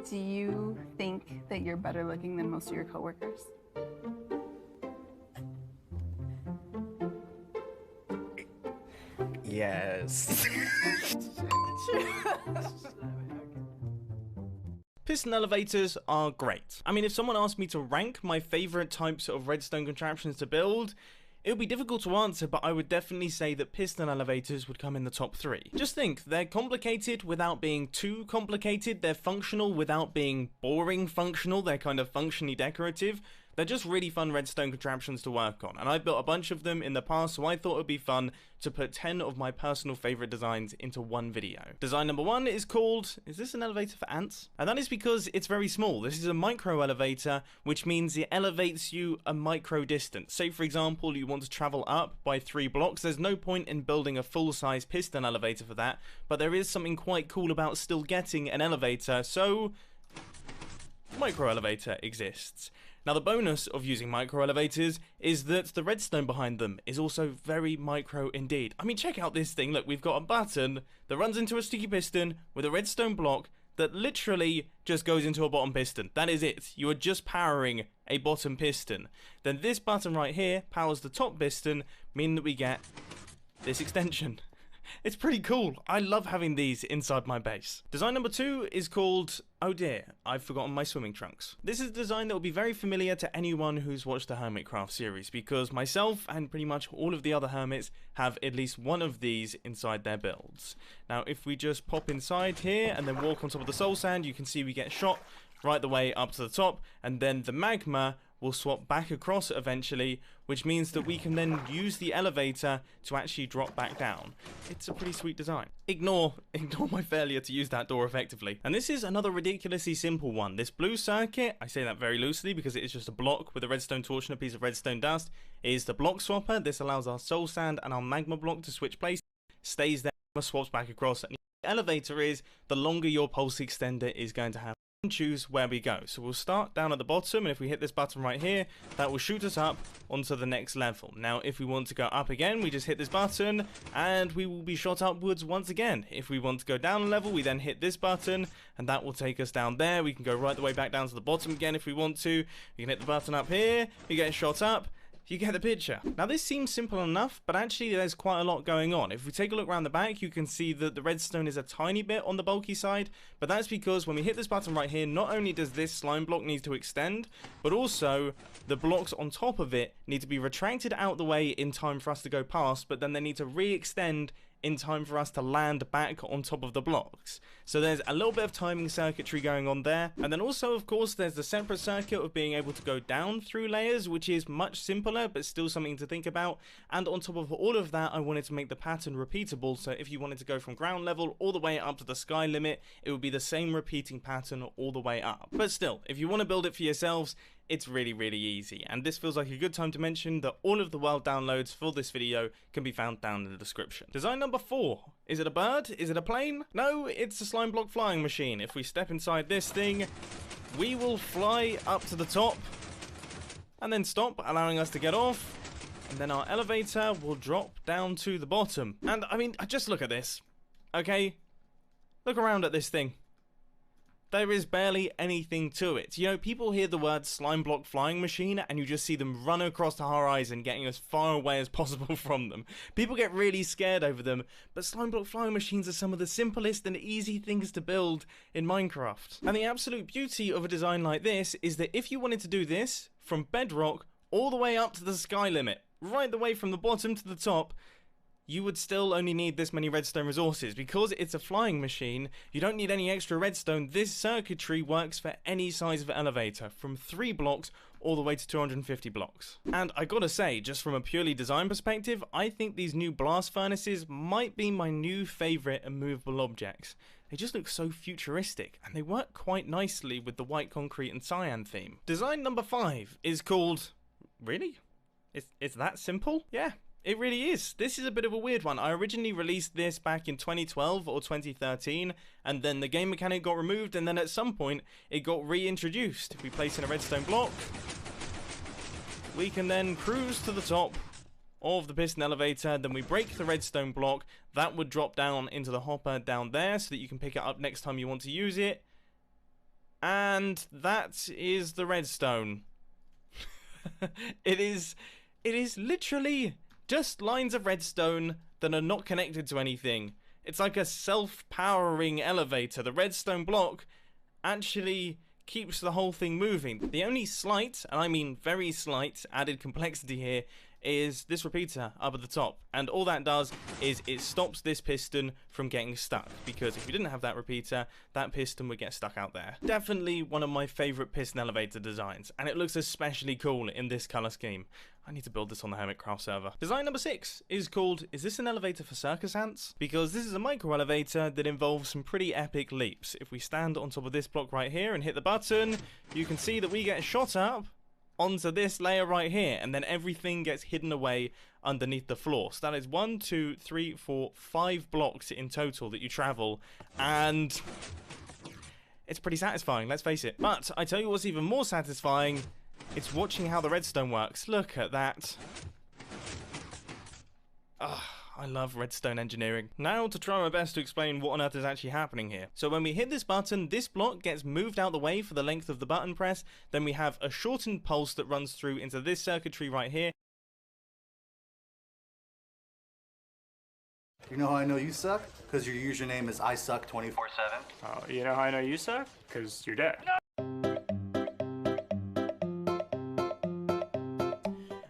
Do you think that you're better looking than most of your coworkers? Yes. Piston elevators are great. I mean, if someone asked me to rank my favorite types of redstone contraptions to build, it would be difficult to answer, but I would definitely say that piston elevators would come in the top 3. Just think, they're complicated without being too complicated, they're functional without being boring functional, they're kind of functionally decorative. They're just really fun redstone contraptions to work on, and I've built a bunch of them in the past, so I thought it would be fun to put 10 of my personal favorite designs into one video. Design number 1 is called, is this an elevator for ants? And that is because it's very small. This is a micro elevator, which means it elevates you a micro distance. Say for example, you want to travel up by 3 blocks. There's no point in building a full-size piston elevator for that, but there is something quite cool about still getting an elevator, so micro elevator exists. Now the bonus of using micro elevators is that the redstone behind them is also very micro indeed. I mean, check out this thing. Look, we've got a button that runs into a sticky piston with a redstone block that literally just goes into a bottom piston. That is it. You are just powering a bottom piston. Then this button right here powers the top piston, meaning that we get this extension. It's pretty cool. I love having these inside my base. Design number 2 is called, oh dear, I've forgotten my swimming trunks. This is a design that will be very familiar to anyone who's watched the Hermitcraft series, because myself and pretty much all of the other hermits have at least one of these inside their builds. Now if we just pop inside here and then walk on top of the soul sand, you can see we get shot right the way up to the top, and then the magma will swap back across eventually, which means that we can then use the elevator to actually drop back down. It's a pretty sweet design. Ignore my failure to use that door effectively. And this is another ridiculously simple one. This blue circuit, I say that very loosely because it is just a block with a redstone torch and a piece of redstone dust, is the block swapper. This allows our soul sand and our magma block to switch places, stays there, swaps back across, and the elevator is the longer your pulse extender is going to have. Choose where we go. So we'll start down at the bottom, and if we hit this button right here, that will shoot us up onto the next level. Now if we want to go up again, we just hit this button and we will be shot upwards once again. If we want to go down a level, we then hit this button and that will take us down there. We can go right the way back down to the bottom again if we want to. We can hit the button up here, we get shot up. You get the picture. Now this seems simple enough, but actually there's quite a lot going on. If we take a look around the back, you can see that the redstone is a tiny bit on the bulky side, but that's because when we hit this button right here, not only does this slime block need to extend, but also the blocks on top of it need to be retracted out the way in time for us to go past, but then they need to re-extend in time for us to land back on top of the blocks. So there's a little bit of timing circuitry going on there. And then also, of course, there's the separate circuit of being able to go down through layers, which is much simpler, but still something to think about. And on top of all of that, I wanted to make the pattern repeatable. So if you wanted to go from ground level all the way up to the sky limit, it would be the same repeating pattern all the way up. But still, if you want to build it for yourselves, it's really, really easy. And this feels like a good time to mention that all of the world downloads for this video can be found down in the description. Design number 4. Is it a bird? Is it a plane? No, it's a slime block flying machine. If we step inside this thing, we will fly up to the top and then stop, allowing us to get off. And then our elevator will drop down to the bottom. And I mean, just look at this. Okay? Look around at this thing. There is barely anything to it. You know, people hear the word slime block flying machine and you just see them run across the horizon, getting as far away as possible from them. People get really scared over them, but slime block flying machines are some of the simplest and easy things to build in Minecraft. And the absolute beauty of a design like this is that if you wanted to do this from bedrock all the way up to the sky limit, right the way from the bottom to the top, you would still only need this many redstone resources. Because it's a flying machine, you don't need any extra redstone. This circuitry works for any size of elevator, from 3 blocks all the way to 250 blocks. And I gotta say, just from a purely design perspective, I think these new blast furnaces might be my new favorite immovable objects. They just look so futuristic, and they work quite nicely with the white concrete and cyan theme. Design number 5 is called... Really? It's that simple? Yeah. It really is. This is a bit of a weird one. I originally released this back in 2012 or 2013, and then the game mechanic got removed, and then at some point it got reintroduced. If we place in a redstone block, we can then cruise to the top of the piston elevator, then we break the redstone block. That would drop down into the hopper down there so that you can pick it up next time you want to use it. And that is the redstone. It is literally just lines of redstone that are not connected to anything. It's like a self-powering elevator. The redstone block actually keeps the whole thing moving. The only slight, and I mean very slight, added complexity here is this repeater up at the top, and all that does is it stops this piston from getting stuck, because if you didn't have that repeater, that piston would get stuck out there. Definitely one of my favourite piston elevator designs, and it looks especially cool in this colour scheme. I need to build this on the Hermitcraft server. Design number 6 is called, is this an elevator for circus ants? Because this is a micro elevator that involves some pretty epic leaps. If we stand on top of this block right here and hit the button, you can see that we get shot up onto this layer right here, and then everything gets hidden away underneath the floor. So that is 1, 2, 3, 4, 5 blocks in total that you travel, and it's pretty satisfying, let's face it. But I tell you what's even more satisfying, it's watching how the redstone works. Look at that. I love redstone engineering. Now to try my best to explain what on earth is actually happening here. So when we hit this button, this block gets moved out the way for the length of the button press. Then we have a shortened pulse that runs through into this circuitry right here. You know how I know you suck? Because your username is ISuck247. Oh, you know how I know you suck? Because you're dead.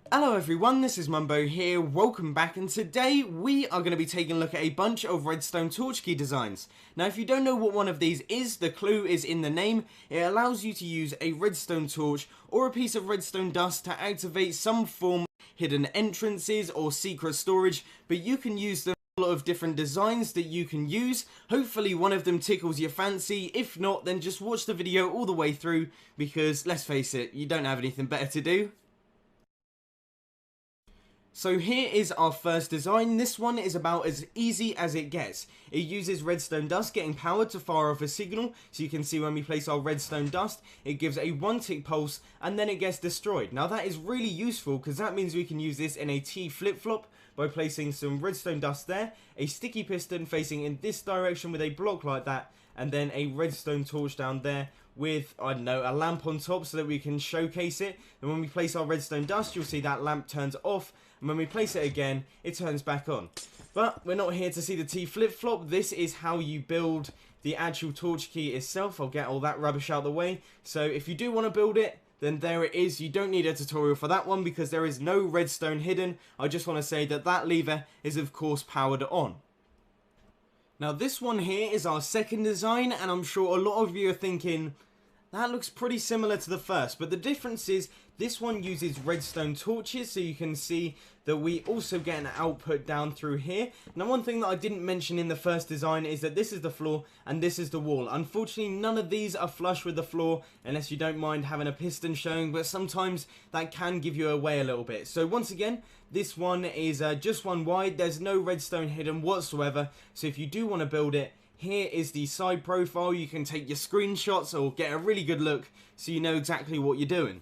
Hello everyone, this is Mumbo here, welcome back, and today we are going to be taking a look at a bunch of redstone torch key designs. Now if you don't know what one of these is, the clue is in the name. It allows you to use a redstone torch or a piece of redstone dust to activate some form of hidden entrances or secret storage, but you can use them. A lot of different designs that you can use. Hopefully one of them tickles your fancy. If not, then just watch the video all the way through, because let's face it, you don't have anything better to do. So here is our first design. This one is about as easy as it gets. It uses redstone dust getting power to fire off a signal. So you can see when we place our redstone dust, it gives a 1-tick pulse and then it gets destroyed. Now that is really useful because that means we can use this in a T flip-flop by placing some redstone dust there, a sticky piston facing in this direction with a block like that, and then a redstone torch down there with, I don't know, a lamp on top so that we can showcase it. And when we place our redstone dust, you'll see that lamp turns off, and when we place it again, it turns back on. But we're not here to see the T flip-flop. This is how you build the actual torch key itself. I'll get all that rubbish out of the way. So if you do want to build it, then there it is. You don't need a tutorial for that one because there is no redstone hidden. I just want to say that that lever is of course powered on. Now this one here is our second design, and I'm sure a lot of you are thinking, that looks pretty similar to the first, but the difference is this one uses redstone torches, so you can see that we also get an output down through here. Now one thing that I didn't mention in the first design is that this is the floor and this is the wall. Unfortunately none of these are flush with the floor unless you don't mind having a piston showing, but sometimes that can give you away a little bit. So once again, this one is just one wide. There's no redstone hidden whatsoever, so if you do want to build it, here is the side profile. You can take your screenshots or get a really good look so you know exactly what you're doing.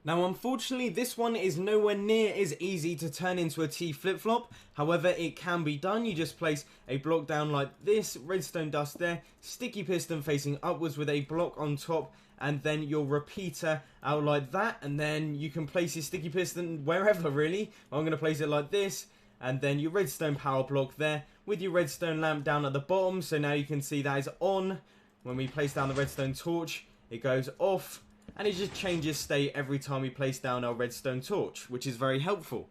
Now unfortunately this one is nowhere near as easy to turn into a T flip-flop. However, it can be done. You just place a block down like this, redstone dust there, sticky piston facing upwards with a block on top, and then your repeater out like that, and then you can place your sticky piston wherever really. I'm going to place it like this, and then your redstone power block there with your redstone lamp down at the bottom. So now you can see that is on. When we place down the redstone torch, it goes off, and it just changes state every time we place down our redstone torch, which is very helpful.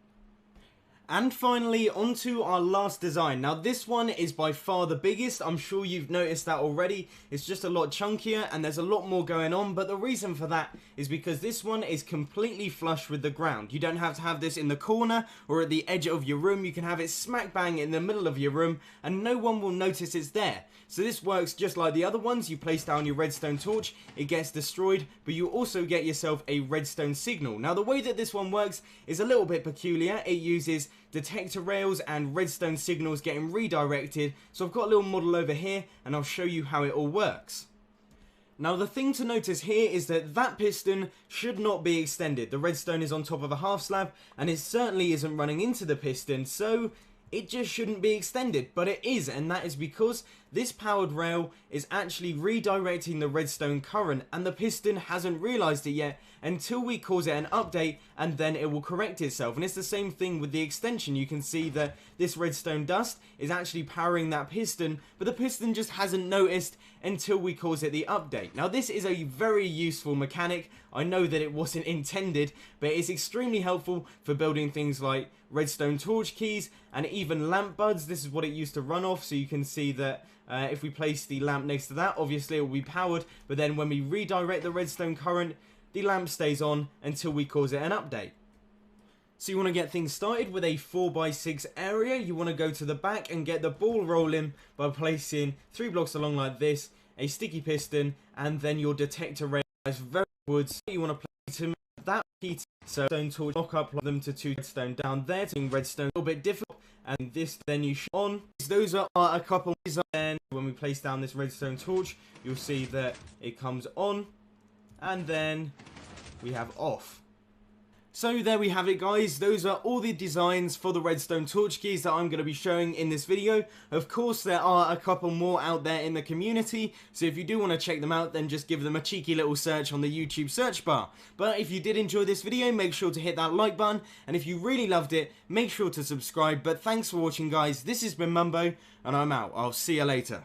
And finally, onto our last design. Now this one is by far the biggest. I'm sure you've noticed that already. It's just a lot chunkier and there's a lot more going on, but the reason for that is because this one is completely flush with the ground. You don't have to have this in the corner or at the edge of your room. You can have it smack bang in the middle of your room and no one will notice it's there. So this works just like the other ones. You place down your redstone torch, it gets destroyed, but you also get yourself a redstone signal. Now the way that this one works is a little bit peculiar. It uses detector rails and redstone signals getting redirected. So I've got a little model over here and I'll show you how it all works. Now the thing to notice here is that that piston should not be extended. The redstone is on top of a half slab and it certainly isn't running into the piston, so it just shouldn't be extended, but it is, and that is because this powered rail is actually redirecting the redstone current, and the piston hasn't realized it yet until we cause it an update, and then it will correct itself. And it's the same thing with the extension. You can see that this redstone dust is actually powering that piston, but the piston just hasn't noticed until we cause it the update. Now this is a very useful mechanic. I know that it wasn't intended, but it's extremely helpful for building things like redstone torch keys and even lamp buds. This is what it used to run off, so you can see that if we place the lamp next to that, obviously it will be powered, but then when we redirect the redstone current, the lamp stays on until we cause it an update. So you want to get things started with a 4x6 area. You want to go to the back and get the ball rolling by placing 3 blocks along like this, a sticky piston, and then your detector rail is very woods. You want to place to that heat, so redstone torch, lock up them to 2 redstone down there, to redstone a little bit difficult, and this then you on. Those are a couple. Then when we place down this redstone torch, you'll see that it comes on, and then we have off. So there we have it, guys. Those are all the designs for the redstone torch keys that I'm going to be showing in this video. Of course, there are a couple more out there in the community, so if you do want to check them out, then just give them a cheeky little search on the YouTube search bar. But if you did enjoy this video, make sure to hit that like button, and if you really loved it, make sure to subscribe. But thanks for watching, guys. This has been Mumbo, and I'm out. I'll see you later.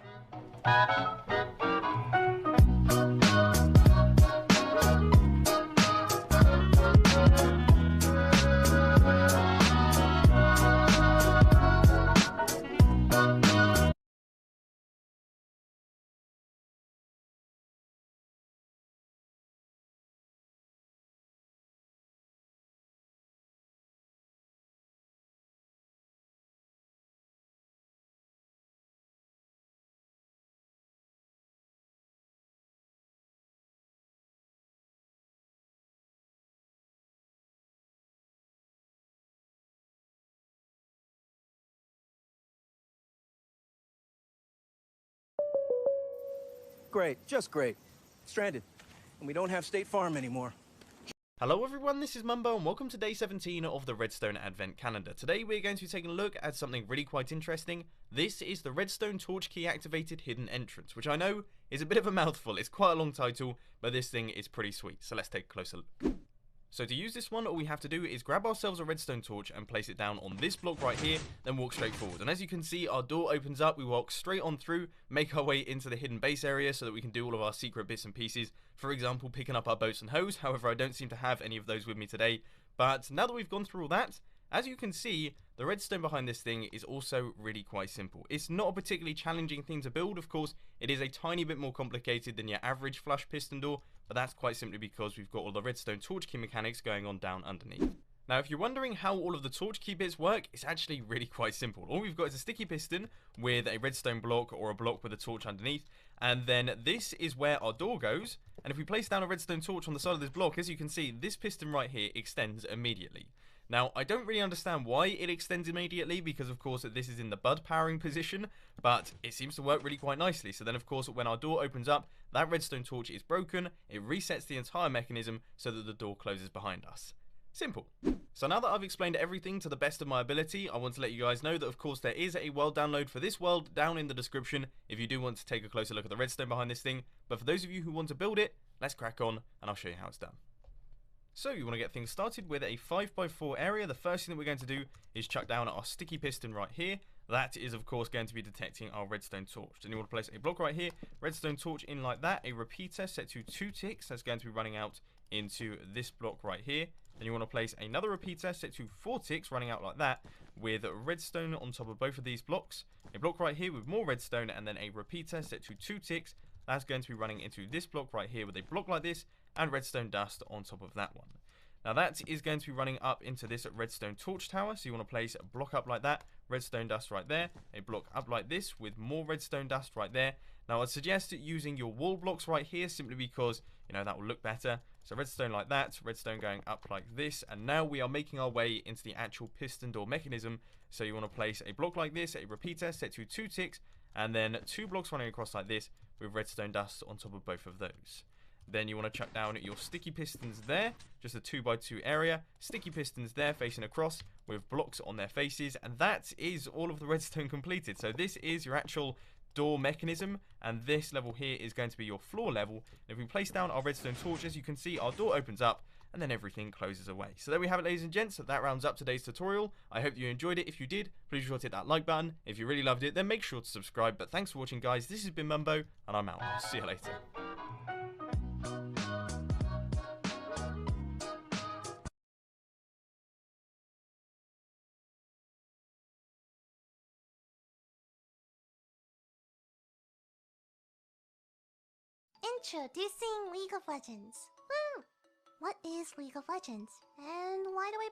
Great, just great. Stranded. And we don't have State Farm anymore. Hello everyone, this is Mumbo and welcome to day 17 of the Redstone Advent Calendar. Today we're going to be taking a look at something really quite interesting. This is the Redstone Torch Key Activated Hidden Entrance, which I know is a bit of a mouthful. It's quite a long title, but this thing is pretty sweet, so let's take a closer look. So to use this one, all we have to do is grab ourselves a redstone torch and place it down on this block right here, then walk straight forward. And as you can see, our door opens up, we walk straight on through, make our way into the hidden base area so that we can do all of our secret bits and pieces. For example, picking up our boats and hose. However, I don't seem to have any of those with me today. But now that we've gone through all that, as you can see, the redstone behind this thing is also really quite simple. It's not a particularly challenging thing to build, of course. It is a tiny bit more complicated than your average flush piston door, but that's quite simply because we've got all the redstone torch key mechanics going on down underneath. Now, if you're wondering how all of the torch key bits work, it's actually really quite simple. All we've got is a sticky piston with a redstone block or a block with a torch underneath, and then this is where our door goes. And if we place down a redstone torch on the side of this block, as you can see, this piston right here extends immediately. Now, I don't really understand why it extends immediately, because of course this is in the bud powering position, but it seems to work really quite nicely. So then of course when our door opens up, that redstone torch is broken, it resets the entire mechanism so that the door closes behind us. Simple. So now that I've explained everything to the best of my ability, I want to let you guys know that of course there is a world download for this world down in the description if you do want to take a closer look at the redstone behind this thing. But for those of you who want to build it, let's crack on and I'll show you how it's done. So you want to get things started with a 5x4 area. The first thing that we're going to do is chuck down our sticky piston right here. That is of course going to be detecting our redstone torch. Then you want to place a block right here, redstone torch in like that, a repeater set to 2 ticks that's going to be running out into this block right here. Then you want to place another repeater set to 4 ticks running out like that with redstone on top of both of these blocks. A block right here with more redstone, and then a repeater set to 2 ticks. That's going to be running into this block right here with a block like this and redstone dust on top of that one. Now that is going to be running up into this redstone torch tower, so you want to place a block up like that, redstone dust right there, a block up like this with more redstone dust right there. Now I'd suggest using your wall blocks right here simply because, you know, that will look better. So redstone like that, redstone going up like this, and now we are making our way into the actual piston door mechanism. So you want to place a block like this, a repeater set to 2 ticks, and then 2 blocks running across like this with redstone dust on top of both of those. Then you want to chuck down your sticky pistons there, just a 2x2 area, sticky pistons there facing across with blocks on their faces, and that is all of the redstone completed. So this is your actual door mechanism, and this level here is going to be your floor level. And if we place down our redstone torches, you can see our door opens up and then everything closes away. So there we have it, ladies and gents. That rounds up today's tutorial. I hope you enjoyed it. If you did, please be sure to hit that like button. If you really loved it, then make sure to subscribe. But thanks for watching, guys. This has been Mumbo, and I'm out. See you later. Introducing League of Legends. Woo! What is League of Legends? And why do I